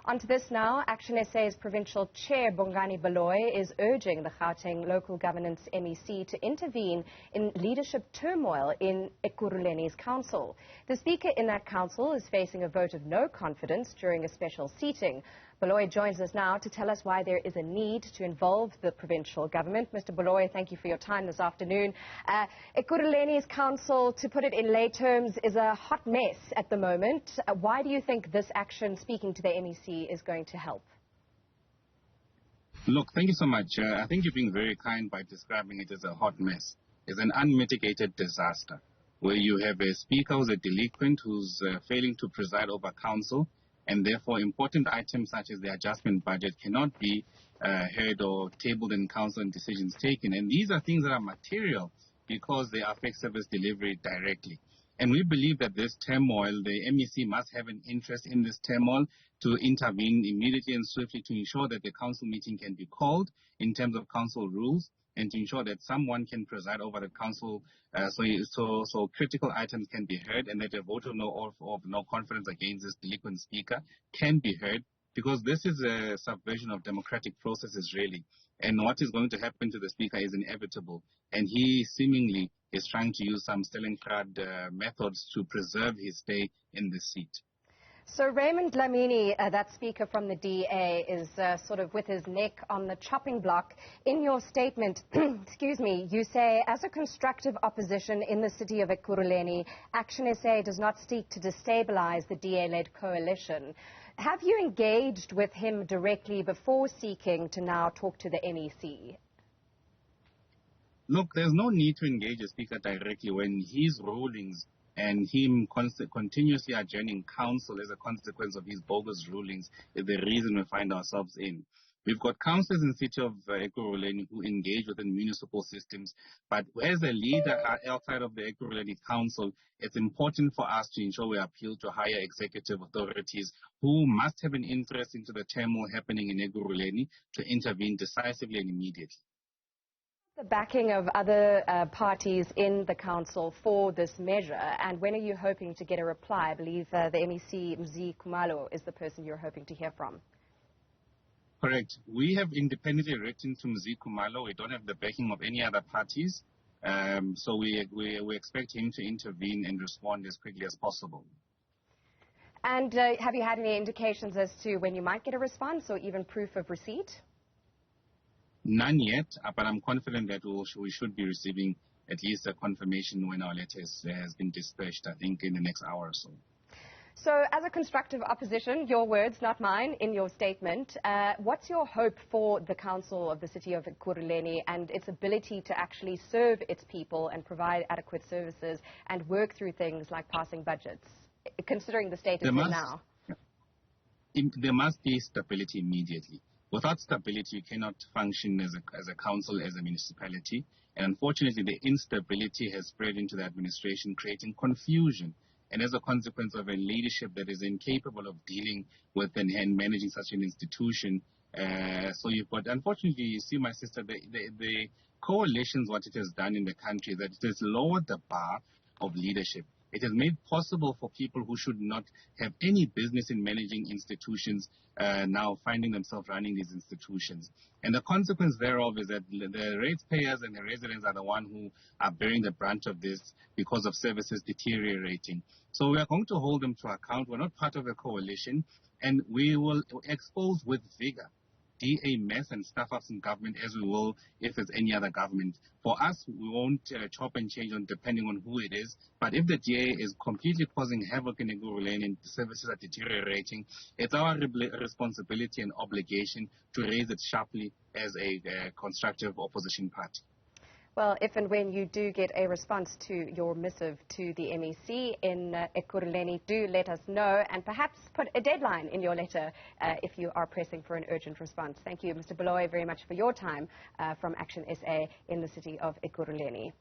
On to this now. ActionSA's provincial chair, Bongani Baloyi, is urging the Gauteng Local Governance MEC to intervene in leadership turmoil in Ekurhuleni's council. The speaker in that council is facing a vote of no confidence during a special seating. Baloyi joins us now to tell us why there is a need to involve the provincial government. Mr. Baloyi, thank you for your time this afternoon. Ekurhuleni's council, to put it in lay terms, is a hot mess at the moment. Why do you think this action, speaking to the MEC, is going to help? Look, thank you so much. I think you're being very kind by describing it as a hot mess. It's an unmitigated disaster where you have a speaker who's a delinquent who's failing to preside over council, and therefore important items such as the adjustment budget cannot be heard or tabled in council and decisions taken. And these are things that are material because they affect service delivery directly. And we believe that this turmoil, the MEC must have an interest in this turmoil to intervene immediately and swiftly to ensure that the council meeting can be called in terms of council rules, and to ensure that someone can preside over the council so critical items can be heard, and that a vote of no confidence against this delinquent speaker can be heard, because this is a subversion of democratic processes, really. And what is going to happen to the speaker is inevitable. And he seemingly is trying to use some Stalingrad methods to preserve his stay in the seat. So Raymond Dlamini, that speaker from the DA, is sort of with his neck on the chopping block. In your statement, excuse me, you say, as a constructive opposition in the city of Ekurhuleni, ActionSA does not seek to destabilize the DA-led coalition. Have you engaged with him directly before seeking to now talk to the MEC? Look, there's no need to engage a speaker directly when his rulings and him continuously adjourning council as a consequence of his bogus rulings is the reason we find ourselves in. We've got councillors in the city of Ekurhuleni who engage within municipal systems, but as a leader outside of the Ekurhuleni council, it's important for us to ensure we appeal to higher executive authorities who must have an interest into the turmoil happening in Ekurhuleni to intervene decisively and immediately. The backing of other parties in the council for this measure, and when are you hoping to get a reply? I believe the MEC, Mzi is the person you're hoping to hear from. Correct. We have independently written to Mzi. We don't have the backing of any other parties, so we expect him to intervene and respond as quickly as possible. And have you had any indications as to when you might get a response or even proof of receipt? None yet, but I'm confident that we should be receiving at least a confirmation when our letter has been dispatched, I think, in the next hour or so. So, as a constructive opposition, your words, not mine, in your statement, what's your hope for the council of the city of Ekurhuleni and its ability to actually serve its people and provide adequate services and work through things like passing budgets, considering the state it's in now? There must be stability immediately. Without stability, you cannot function as a council, as a municipality. And unfortunately, the instability has spread into the administration, creating confusion. And as a consequence of a leadership that is incapable of dealing with and managing such an institution, unfortunately, you see, my sister, the coalitions, what it has done in the country, that it has lowered the bar of leadership. It has made possible for people who should not have any business in managing institutions now finding themselves running these institutions. And the consequence thereof is that the ratepayers and the residents are the ones who are bearing the brunt of this because of services deteriorating. So we are going to hold them to account. We're not part of a coalition, and we will expose with vigor DA mess and staff-ups in government as we will if it's any other government. For us, we won't chop and change on depending on who it is. But if the DA is completely causing havoc in Ekurhuleni and the services are deteriorating, it's our responsibility and obligation to raise it sharply as a constructive opposition party. Well, if and when you do get a response to your missive to the MEC in Ekurhuleni, do let us know and perhaps put a deadline in your letter if you are pressing for an urgent response. Thank you, Mr. Baloyi, very much for your time from ActionSA in the city of Ekurhuleni.